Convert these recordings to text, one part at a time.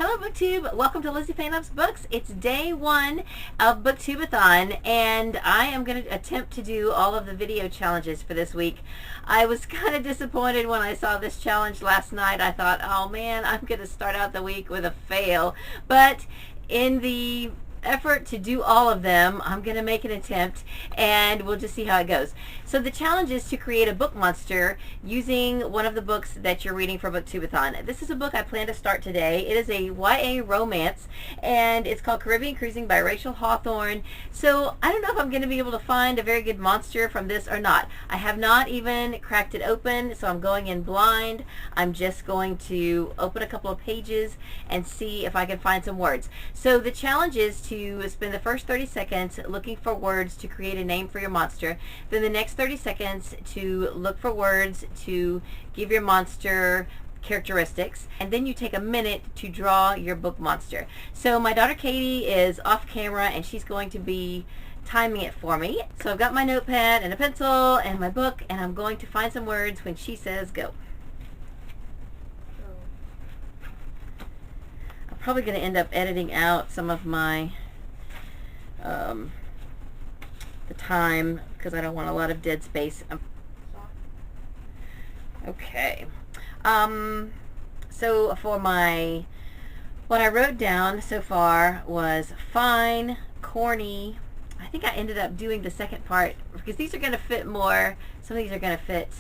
Hello Booktube, welcome to LizziefayeLovesBooks. It's day one of Booktubeathon and I am going to attempt to do all of the video challenges for this week. I was kind of disappointed when I saw this challenge last night. I thought, oh man, I'm going to start out the week with a fail. But in the effort to do all of them, I'm going to make an attempt and we'll just see how it goes. So the challenge is to create a book monster using one of the books that you're reading for Booktubeathon. This is a book I plan to start today. It is a YA romance and it's called Caribbean Cruising by Rachel Hawthorne. So I don't know if I'm going to be able to find a very good monster from this or not. I have not even cracked it open, so I'm going in blind. I'm just going to open a couple of pages and see if I can find some words. So the challenge is to spend the first 30 seconds looking for words to create a name for your monster, then the next 30 seconds to look for words to give your monster characteristics, and then you take a minute to draw your book monster. So my daughter Katie is off camera and she's going to be timing it for me. So I've got my notepad and a pencil and my book and I'm going to find some words when she says go. I'm probably going to end up editing out some of my the time because I don't want a lot of dead space. Okay. So for what I wrote down so far was fine, corny. I think I ended up doing the second part because these are going to fit more. Some of these are going to fit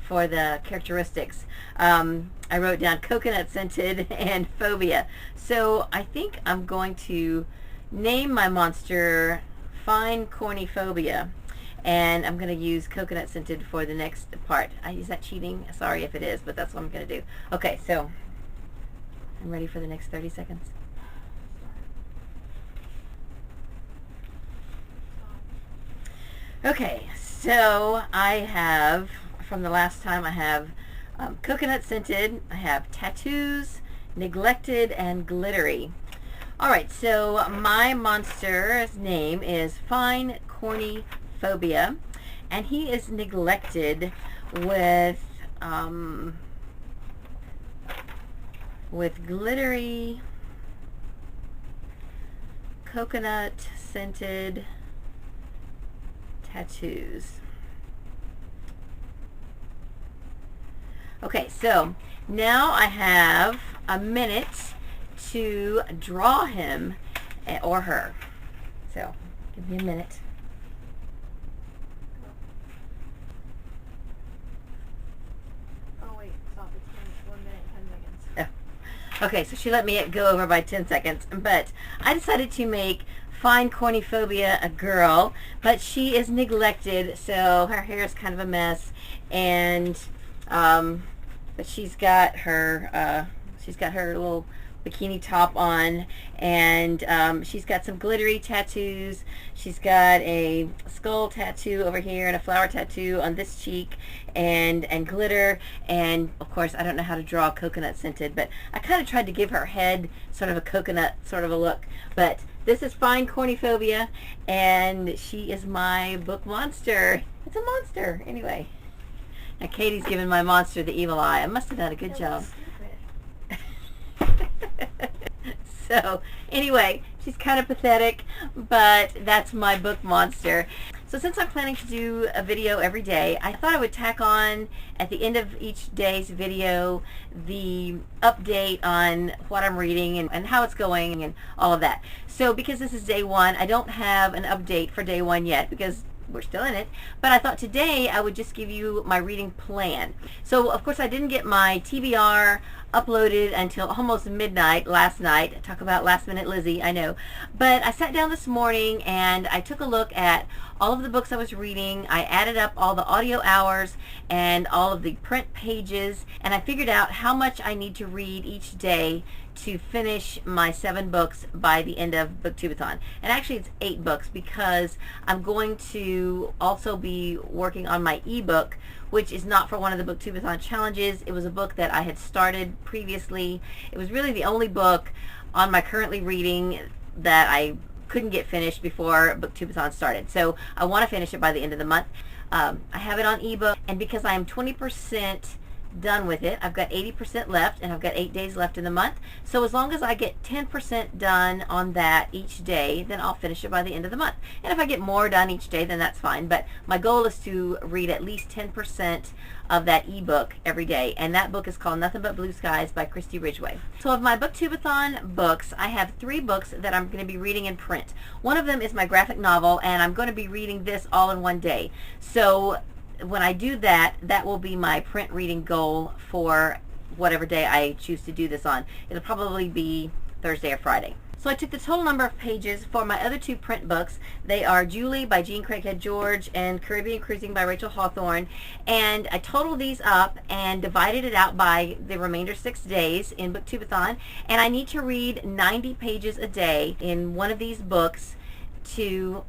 for the characteristics. I wrote down coconut scented and phobia. So I think I'm going to name my monster Fine Corny Phobia, and I'm going to use coconut scented for the next part. Is that cheating? Sorry if it is, but that's what I'm going to do. Okay, so I'm ready for the next 30 seconds. Okay, so I have, from the last time, I have coconut scented, I have tattoos, neglected, and glittery. Alright, so my monster's name is Fine Corny Phobia, and he is neglected with glittery, coconut scented tattoos. Okay, so now I have a minute to draw him or her. So give me a minute. Oh wait, stop. It's been 1 minute, 10 seconds. Oh. Okay, so she let me go over by 10 seconds, but I decided to make Fine Corny Phobia a girl, but she is neglected, so her hair is kind of a mess, and but she's got her little bikini top on, and she's got some glittery tattoos. She's got a skull tattoo over here and a flower tattoo on this cheek, and glitter, and of course I don't know how to draw coconut scented, but I kind of tried to give her head sort of a coconut sort of a look. But this is Fine Corny Phobia, and she is my book monster. It's a monster anyway. Now Katie's giving my monster the evil eye. I must have done a good job. So anyway, she's kind of pathetic, but that's my book monster. So since I'm planning to do a video every day, I thought I would tack on at the end of each day's video the update on what I'm reading and how it's going and all of that. So because this is day one, I don't have an update for day one yet because we're still in it, but I thought today I would just give you my reading plan. So of course I didn't get my TBR uploaded until almost midnight last night. Talk about last minute Lizzie, I know. But I sat down this morning and I took a look at all of the books I was reading. I added up all the audio hours and all of the print pages, and I figured out how much I need to read each day to finish my 7 books by the end of Booktubeathon. And actually it's 8 books because I'm going to also be working on my ebook, which is not for one of the Booktubeathon challenges. It was a book that I had started previously. It was really the only book on my currently reading that I couldn't get finished before Booktubeathon started. So I want to finish it by the end of the month. I have it on ebook, and because I am 20% done with it. I've got 80% left, and I've got 8 days left in the month. So as long as I get 10% done on that each day, then I'll finish it by the end of the month. And if I get more done each day, then that's fine. But my goal is to read at least 10% of that ebook every day, and that book is called Nothing But Blue Skies by Christie Ridgeway. So of my Booktubeathon books, I have 3 books that I'm going to be reading in print. One of them is my graphic novel, and I'm going to be reading this all in one day. So when I do that, that will be my print reading goal for whatever day I choose to do this on. It'll probably be Thursday or Friday. So I took the total number of pages for my other 2 print books. They are Julie by Jean Craighead George and Caribbean Cruising by Rachel Hawthorne. And I totaled these up and divided it out by the remainder 6 days in Booktubeathon. And I need to read 90 pages a day in one of these books to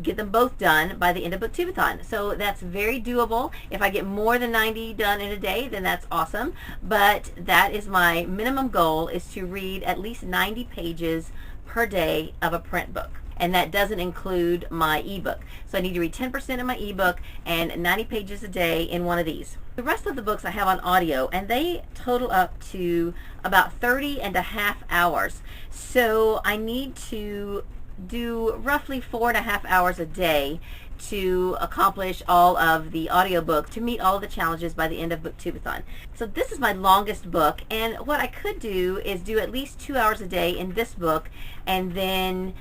get them both done by the end of Booktubeathon. So that's very doable. If I get more than 90 done in a day, then that's awesome. But that is my minimum goal, is to read at least 90 pages per day of a print book. And that doesn't include my ebook. So I need to read 10% of my ebook and 90 pages a day in one of these. The rest of the books I have on audio, and they total up to about 30.5 hours. So I need to do roughly 4.5 hours a day to accomplish all of the audiobook, to meet all of the challenges by the end of Booktubeathon. So this is my longest book, and what I could do is do at least 2 hours a day in this book, and then,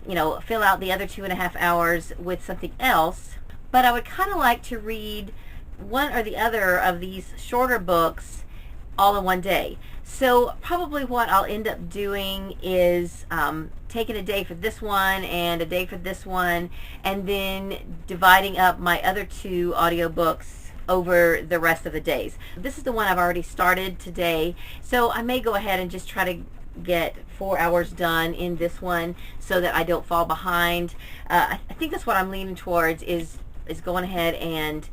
you know, fill out the other 2.5 hours with something else. But I would kind of like to read one or the other of these shorter books all in one day. So probably what I'll end up doing is taking a day for this one and a day for this one, and then dividing up my other 2 audiobooks over the rest of the days. This is the one I've already started today, so I may go ahead and just try to get 4 hours done in this one so that I don't fall behind. I think that's what I'm leaning towards, is going ahead and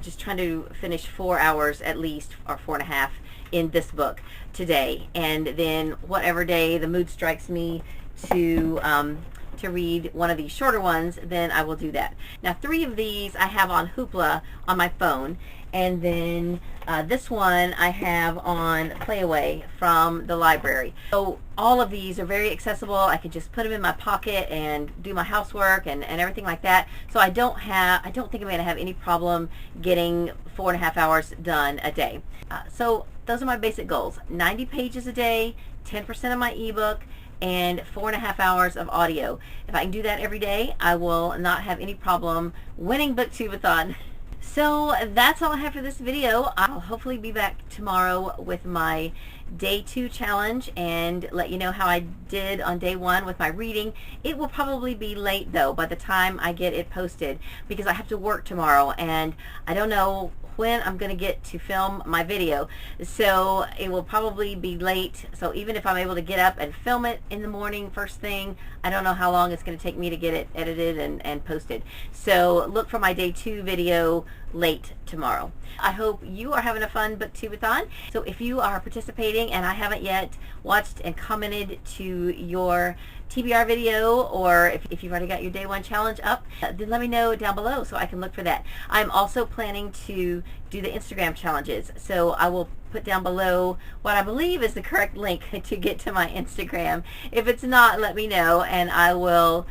just trying to finish 4 hours at least, or 4.5, in this book today, and then whatever day the mood strikes me to read one of these shorter ones, then I will do that. Now 3 of these I have on Hoopla on my phone, and then this one I have on Playaway from the library. So all of these are very accessible. I can just put them in my pocket and do my housework and everything like that. So I don't think I'm going to have any problem getting 4.5 hours done a day. So those are my basic goals: 90 pages a day, 10% of my ebook, and 4.5 hours of audio. If I can do that every day, I will not have any problem winning Booktubeathon. So that's all I have for this video. I'll hopefully be back tomorrow with my day 2 challenge and let you know how I did on day 1 with my reading. It will probably be late though by the time I get it posted, because I have to work tomorrow and I don't know when I'm going to get to film my video, so it will probably be late. So even if I'm able to get up and film it in the morning first thing, I don't know how long it's going to take me to get it edited and posted. So look for my day 2 video late tomorrow. I hope you are having a fun Booktubeathon. So if you are participating and I haven't yet watched and commented to your TBR video, or if you've already got your day 1 challenge up, then let me know down below so I can look for that. I'm also planning to do the Instagram challenges, so I will put down below what I believe is the correct link to get to my Instagram. If it's not, let me know and I will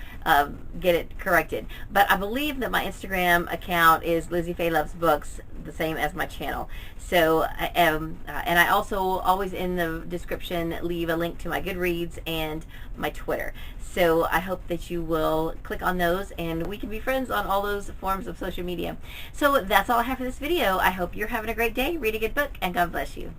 get it corrected. But I believe that my Instagram account is LizziefayeLovesBooks, the same as my channel. So and I also always in the description leave a link to my Goodreads and my Twitter. So I hope that you will click on those and we can be friends on all those forms of social media. So that's all I have for this video. I hope you're having a great day, read a good book, and God bless you.